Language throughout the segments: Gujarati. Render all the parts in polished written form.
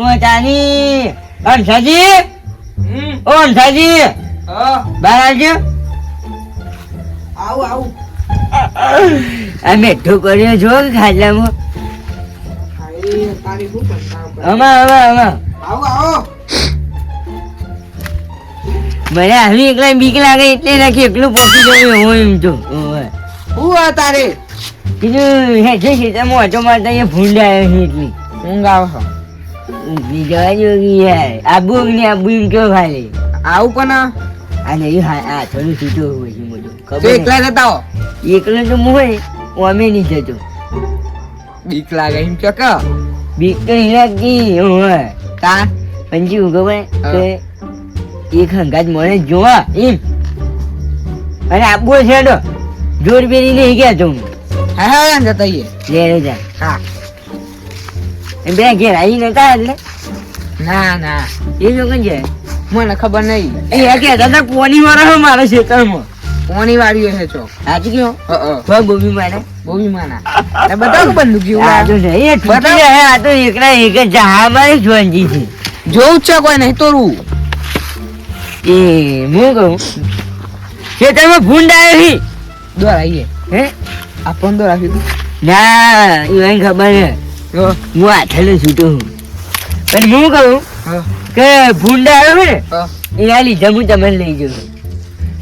તાની અંસાજી ઓ અંસાજી બહાર આવજો. આવું આ મેઠો કર્યો છો ખાટલામાં. તારી શું કરતા આમાં આવો મને આવી એકલા બીક લાગે એટલે નાખી એકલું પહોંચી જવું હોય એમ તો. હું આ તારે કીધું હેઠે ખેતરમાં ઓટો મારતા અહીંયા ભૂંડ આવ્યો છે એટલી ઊંઘ આવે ઊંઘી જવા જોગી યાર. આબુ ને આબુ એમ કેવો ખાલી આવું પણ આ નહીં હા થોડું છૂટું હોય છે મોટું તો ખબર એકલા જતા હો એકલો તો હું હોય અમે નહીં જતો. બીક લાગે એમ કે બીક તો નહીં લાગતી હોય તા પંજી હું ખબર કે એક હંગાત મને જોવા એમ અને આબુ છે તો જોર બેરી નહીં ગયા તું હા જતા લેરે જા હા એમ બે ઘેર આવી નતા એટલે ના એ લોકો છે મને ખબર નહીં એ કે દાદા કોની વાળા મારા ખેતરમાં કોની વાળી છે ચોક સાચું કયો હ બોબી મારા બોબી માના તે બતાવ બંદૂક જેવું આ તો નહીં એ છૂટી જાય આ તો એકલા એક જ જહા મારી જોનજી છે જોવું છે કોઈ નહીં તોરું એ હું કહું ખેતરમાં ભૂંડ આવ્યો છે દોર આવીએ હે આ 15 રાખ્યું ના એ ખબર છે હતું હું આઠલે છૂટો છું પણ હું કહું હા કે ભૂંડ આવ્યો છે હા ને એના લીધે હું તમને લઈ જઉં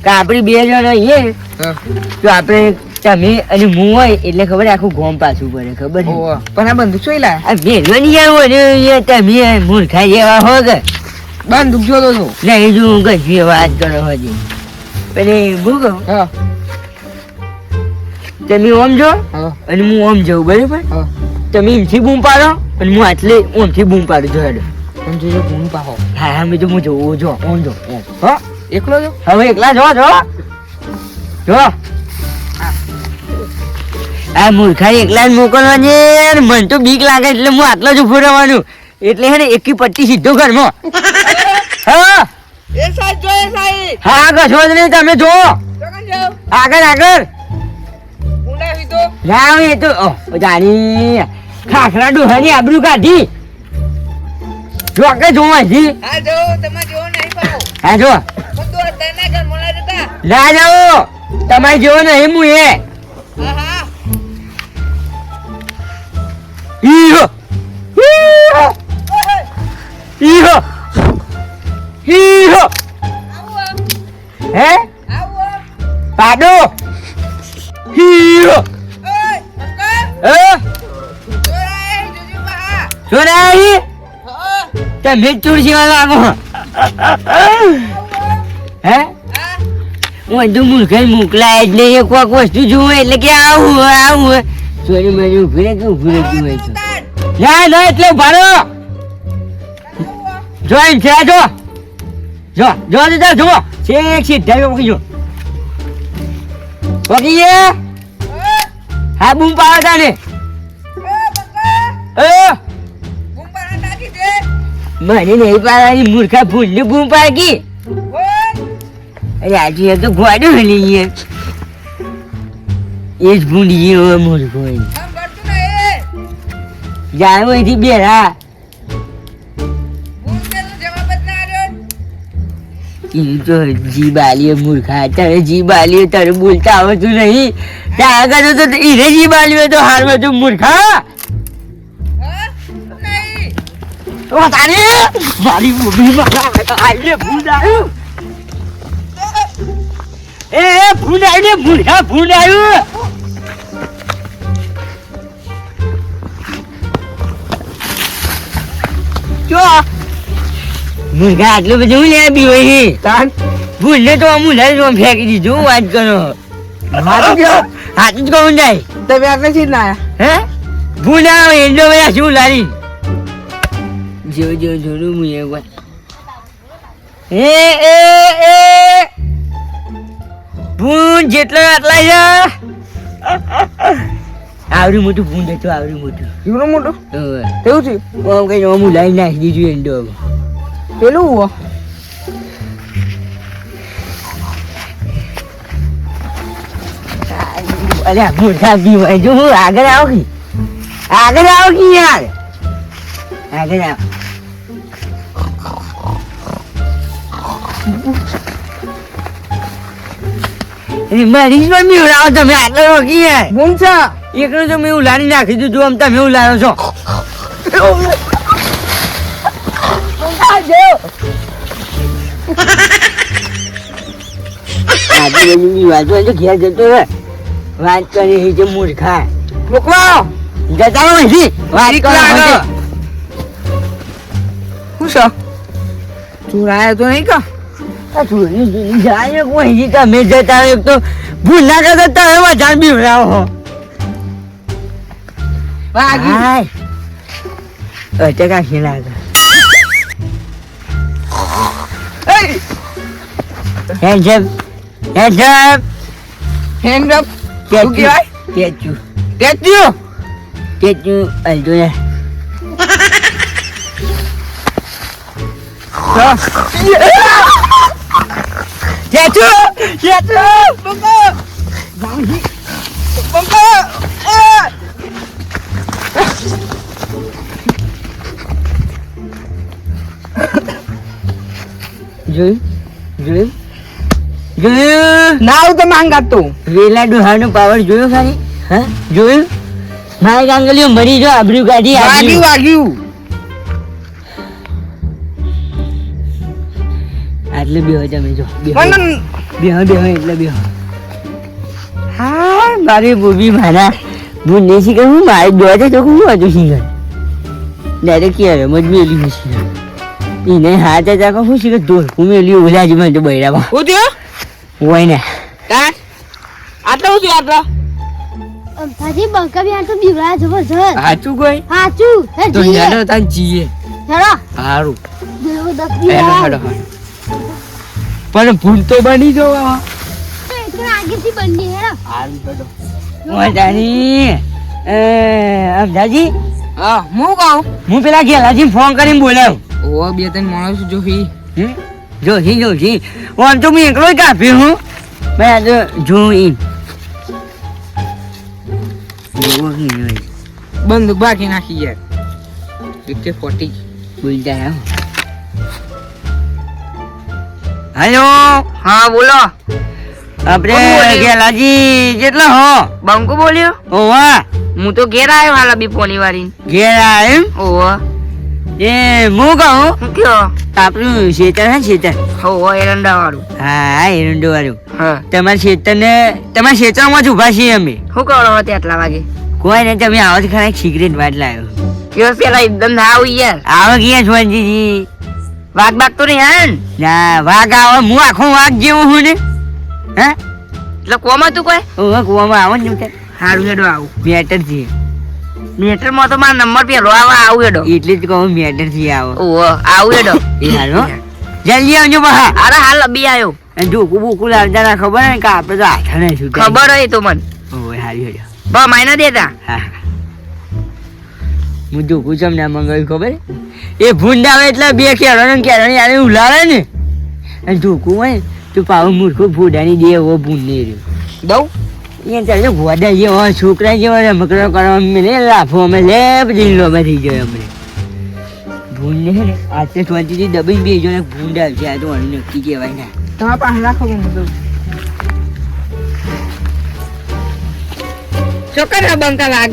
કે આપણે બે જણ હોઈએ હા તો આપણે તમે અને હું હોય એટલે ખબર આખું ગોમ પાછું પડે ખબર છે ઓવા પણ આ બંદૂક જોઈ લા આ ભેગવાની યાર હોય તમે મૂર્ખા જેવા હો કે બંદૂક જોતો તો નહીં જો હું કઈ વાત કરો હજી પણ હું કહું હા તમે ઓમ જો હા અને હું ઓમ જઉં બરાબર હા તમે એમથી બૂમ પાડો અને હું આટલે ઓમથી બૂમ પાડું જો હેડો પણ જોજો ભૂન પાહો હા હા મેં તો હું જોઉં જો ઓમ જો ઓમ હો એકલો જો હવે એકલા જો આ મૂર્ખા એકલા જ મોકલવા છે અને મને તો બીક લાગે એટલે હું આટલો જ ઉભો રહેવાનું એટલે હે ને એકી પટ્ટી સીધો ઘરમાં હા એ સાઈડ જો એ સાઈડ હા કશો જ નહીં તમે જો જોગન જાવ આગળ આગળ ઊંડા આવી તો રામ એ તો જાણી ખાખરા ડોહાની આબરૂ કાઢી જો કે જોવા જી હા જો તમે જો નહીં પાહો હા જો પણ તો તને ઘર મોલા જતા ના જાઓ તમારે જેવો નહીં હું એ હા હા ઈહો ઈહો ઈહો આવો હે આવો પાડો ઈહો ઓય અંકલ હે જોરાય જોજો બા સોનાઈ હા તમે ચૂરસી વાળા આગો હે હા હું બધું મૂર્ખાઈ મોકલાય એટલે એ કોઈક વસ્તુ જોવે એટલે કે આવું સોરી મને ઉભી રહે તું હોય તો ના એટલે ભાડો જોઈન છે જો છેક સીધા ઓકી જો ઓકી હા બૂમ પાડો તાને મને નહીં પાડવાની મૂર્ખા ભૂલની બૂમ પાડકી અરે આજે તો ગોડો લઈએ એ જ ભૂંડી જેવો મૂર્ખો જાણો અહીંથી બેરા એ તો જીભ આલીએ મૂર્ખા તારે જીભ આલીએ તારે બોલતા આવતું નહીં ત્યાં આગળ તો એને જીભ આલ્યો તો હારમાં તું મૂર્ખા મારી મમ્મી આવીને ભૂંડ આવ્યું એ ભૂંડ આવીને મૂર્ખા ભૂંડ આવ્યું જો મૂર્ખા આટલું બધું હું લે બી હોય તાન ભૂંડને તો અમુક લઈ ફેંકી દીધું વાત કરો હાથું જ કહું જાય તમે આટલે સીધ ના હે ભૂંડ આવે એનો બધા શું લારી જો જોડું હું એક વાર એ ભૂંડ જેટલો આટલા છે આવડું મોટું ભૂંડ હતું આવડું મોટું જીવનું મોટું હોવે. કેવું છે આમ કઈ હું લાઈ નાખી દીધું એન્ડો પેલું હુઆ અલ્યા મૂર્ખા બી હોય જો હું આગળ આવો કી યાર આગળ આવો એની મરીજ પણ બીવડાવો તમે આટલો રોકી યાર ભૂલ છે એકલું તો મેં ઉલાડી નાખી દીધું આમ તમે ઉલાડો છો ઘેર જતો રે વાત કરી છે મૂર્ખા મોકલો જતા રહો અહીંથી વાત કરો શું છે ચોરાયો તો નહીં કા ચોરી જાય કોઈ તમે જતા રહો એક તો ભૂલ ના કરતા તમે વધારે બીવડાવો વાગી અટકા ખેલાતા હેન્ડ અપ હેન્ડ અપ શું કહેવાય ટેચુ ટેચ્યુ ટેચુ અલતો ને ટેચુ બંકો બંકો જોયું ના આવું તો માંગા તું વેલા ડોહાનો પાવર જોયો ખાલી હા જોયું મારી ગાંગલીઓ મરી જો આબરૂ કાઢી વાગ્યું વાગ્યું આટલે બેહો તમે જો બેહો એટલે બેહો હા મારી બોબી મારા ભૂંડે શીખર હું મારી દોડે તો હું હતું શીખર ડાયરેક્ટ ક્યારે મજમેલી હું શીખર એને હાથ હતા હું શીખર ધોળકું મેલી ઓલા જ મને તો બૈરામાં શું થયું હોય ને આટલા શું થયું આટલા અમથાજી બંકા બી આટલું બીવડા જબરજસ્ત સાચું કોઈ સાચું હે તો જીએ યાડો તાન જીએ હેડો સારું જબરદસ્ત હેડો બીવડા હેડો પણ ભૂલ તો બની જો તો આગળથી બની હેડો સારું હેડો મજાની અમદાજી હા હું કહું હું પેલા ગેલાજી ફોન કરીને બોલાવ ઓ બે ત્રણ માણસ જોઈ જોશી ઓમ તો હું એકલો જ કાપી હું મેં આજે જોઈ બંદૂક બાકી નાખી યાર 40 બોલતા હેલો હા બોલો આપણે કોણ બોલ્યું? ગેલાજી કેટલા હો બંકો બોલ્યો ઓવા હું તો ઘેર આવ્યો હાલા બી પોની વારી ઘેરા એમ ઓહો એ હું કહું હું કયો આપણું શેતર હે શેતર હો એરંડા વાળું હા એરંડો વાળું હા તમારા શેતરને તમારા શેતરમાં જ ઉભા છીએ અમે શું કરો હતી આટલા વાગે કોઈ ને તમે આવો તો ખરા સિગરેટ વાટ લાવ્યો કયો પેલા એકદમ ના આવું યાર આવો ગયા જોનજીજી વાગ બાગ તો નહીં હા ને? ના વાઘ આવે હું આખો વાઘ જેવો હું ને હે એટલે કોમાં તું કોઈ ઓવા કુવામાં આવો ને તમે હારું હેડો આવું મેટર છે મેટર માં તો મારો નંબર પેલો આવું હેડો એટલે જ કહું મેટર થી આવો ઓહો આવું હેડો એ હાલો જલ્દી આવજો બહા અરે હાલ અબી આવ્યો અને ઢોકું બોકું લાવતા ના ખબર ને કે આપણે તો હાથ ને શું ખબર હોય તો મને ઓય હારી હેડો બા માયના દેતા હા હું ઢોકું ચમ ના મંગાવ્યું ખબર એ ભૂંડ આવે એટલે બે કેળો ને યાર ઉલાડે ને અને ઢોકું હોય તો પાવું મૂર્ખું ફૂડાની દે એવો ભૂંડ નહીં રહ્યો દઉં એ ચાલે ગોડા જેવો છોકરા જેવો રમકડો કરવા મેં લાફો અમે લે બધી લોબા થઈ ગયો અમને ભૂંડ ને ને આજે સ્વાંતિથી દબાઈ બેજો ને ભૂંડ આવશે આ તો અણી નક્કી કહેવાય ને તમારા પાસે રાખો હું દઉં ચોકન બંકા લાગ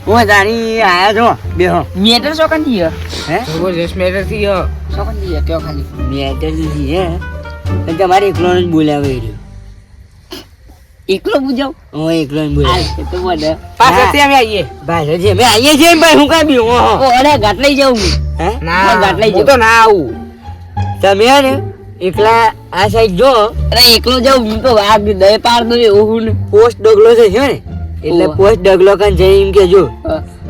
ઓ તારી આયા છો બેહો મેટર ચોકન થી હે જબરજસ્ત મેટર થી ચોકન થી ત્યાં ખાલી મેટર લીધી હે અને તમારે એકલો જ બોલાવે રહ્યો એકલો બુજાવ ઓ એકલો જ બોલાવે તો બોલે પાછળથી અમે આવીએ ભાઈ છે મેં આવીએ છીએ ભાઈ હું કાંઈ બીવો ઓ અરે ગાટ લઈ જાઉં હે ના ગાટ લઈ હું જાઓ તો ના આવું તમે હે ને એકલા આ સાઈડ જો અરે એકલો જાઉં હું તો વાગ દે પાર દો એવું ને પોસ્ટ ડગલો છે ને એટલે ઓહ. પોસ્ટ ડગલો કાન જઈ એમ કેજો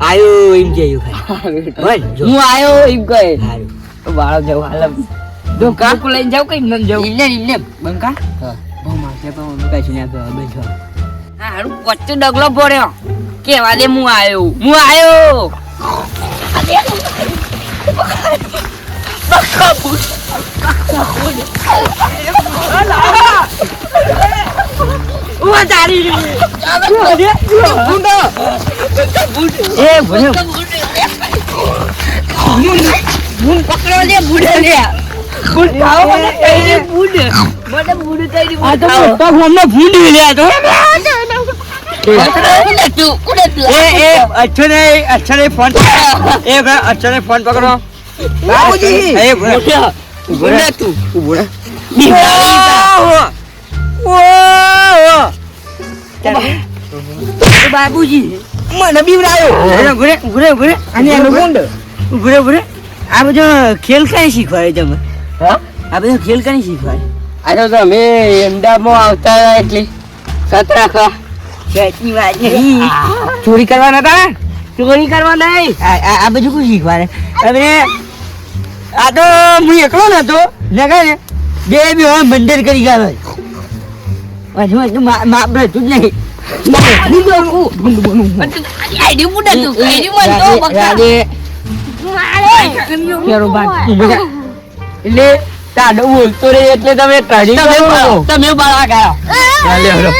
આયો એમ કેજો ખાલી બોલ જો હું આયો એમ કહે સારું વાળો જાવ હાલ જો કાપ લઈને જાવ કઈ ન જાવ ઇલ્લે બંકા બહુ મારશે પણ અમે કશું ના કહો બેસો હા હારું વચ્ચે ડગલો પડ્યો કેવા દે હું આયો એ ભૂલ્યો પકડો લે બુડે લે ભૂંડ ખાઓ મને કઈ દે ભૂંડ. મને ભૂંડ કઈ દે આ ભૂંડ તો ખાઓ. મોટા ફોનમાં ભૂંડ લે તો કોને તું? એ અચ્છો ને ફોન એ ભાઈ અચ્છો ને ફોન પકડો બાબુજી. એ ભાઈ કોને તું? બાબુજી મને બીવરાયો. ઘુરે અને એનો ભૂંડ. ઘુરે આ બધો ખેલ કઈ શીખવાડે તમે હા? આ બધો ખેલ કઈ શીખવાડે આ તો તમે અમદાવાદમાં આવતા હતા એટલે સત રાખવા. સાચી વાત નહીં ચોરી કરવાના હતા? ચોરી કરવા નહીં. આ બધું કોઈ શીખવાડે તમે આ તો હું એકલો નતો નકા ને બે મંદિર કરી ગયો હજુ માપ રહેતું જ નહીં આઈડી ભૂંડ હતું. આઈડી મળતો બકા. કેરો બાદ એટલે તાડો બોલતો રે એટલે તમે ટ્રાડી કરો તમે બાળા ગાયો. ચાલે હરો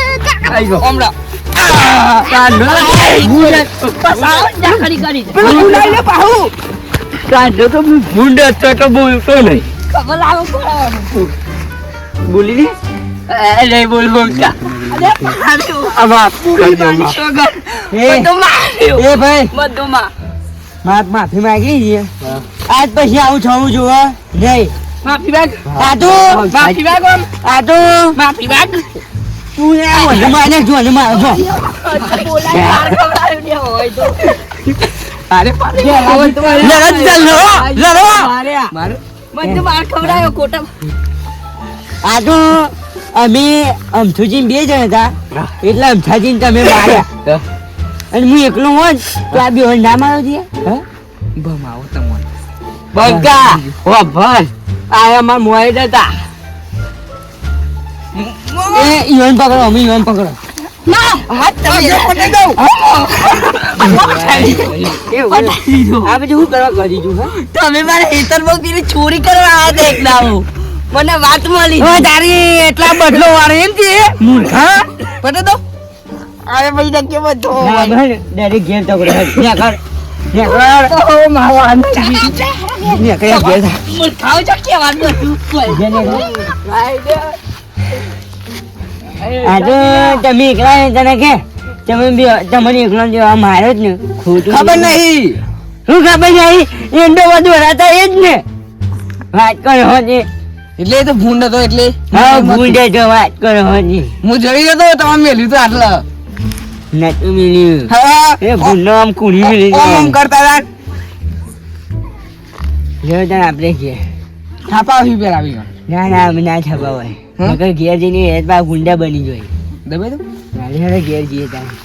આઈ ગયો હમણાં. તાડો જાખડી કરી દે. તાડો તો ભૂંડ હતો તો બોલતો નહીં ખબર લાવો પડવાનું. બોલી દે નહીં બોલ બોલતા અરે માર્યો. આમાં મારી સોગન. બધું માર્યું. એ ભાઈ બધું માં. માફી માંગી છે આજ પછી આવું થવું જોવા નહીં માફી માંગ. આ તો માફી માંગ આમ. આ તો માફી માંગ. તું ને મને મારે જો ને મારે જો બોલાય માર ખવડાવ્યું ને હોય તો. અરે લડત મારું બધું માર ખવડાવ્યો ખોટા. આ તો અમે અમથુજી બે જણ હતા એટલે અમથાજી તમે માર્યા અને હું એકલો હોત તો આ બે ના મારો છે ભમાવો તમને. બંકા ઓ ભર આ અમાર મોબાઈલ હતા એ ઈવન પકડો અમે ઈવન પકડો હાથ તમે પટે દઉં. આ બધું શું કરવા કરી છું હા તમે મારા હેતરમાં પેલી ચોરી કરવા આવ્યા હતા એકલા હું. મને વાત મળી. હવે તારી એટલા બદલો વાળે એમ છે મૂર્ખા પટે દો. અરે ભાઈ ડકે બધો. ના ભાઈ ડાયરેક્ટ ઘેર તકડે ન્યા કર ન્યા ઘેર ખાવ છો કેવાનું હતું. આ તો તમે એકલા ને તને કે તમે તમને એકલા જેવા માર્યો જ ને ખોટું ખબર નહીં. શું ખબર નહીં એંડો બધું હરાતા એ જ ને વાત કરો હોજી એટલે એ તો ભૂંડ હતો એટલે હા ભૂંડે તો વાત કરો હોજી હું જોઈ ગયો તો તમે મેલ્યું તો આટલા. નતું મિલ્યું હા એ ભૂંડો આમ કુડી મિલી ઓમ કરતા હતા. જો તને આપણે છે થાપા આવી પેલા આવી ગયો. ના ના અમે ના છપાય હમ? મગર ઘેર જઈને એ ભૂંડા બની જોઈએ દબાઈ દો. ઘેર જઈએ ત્યાં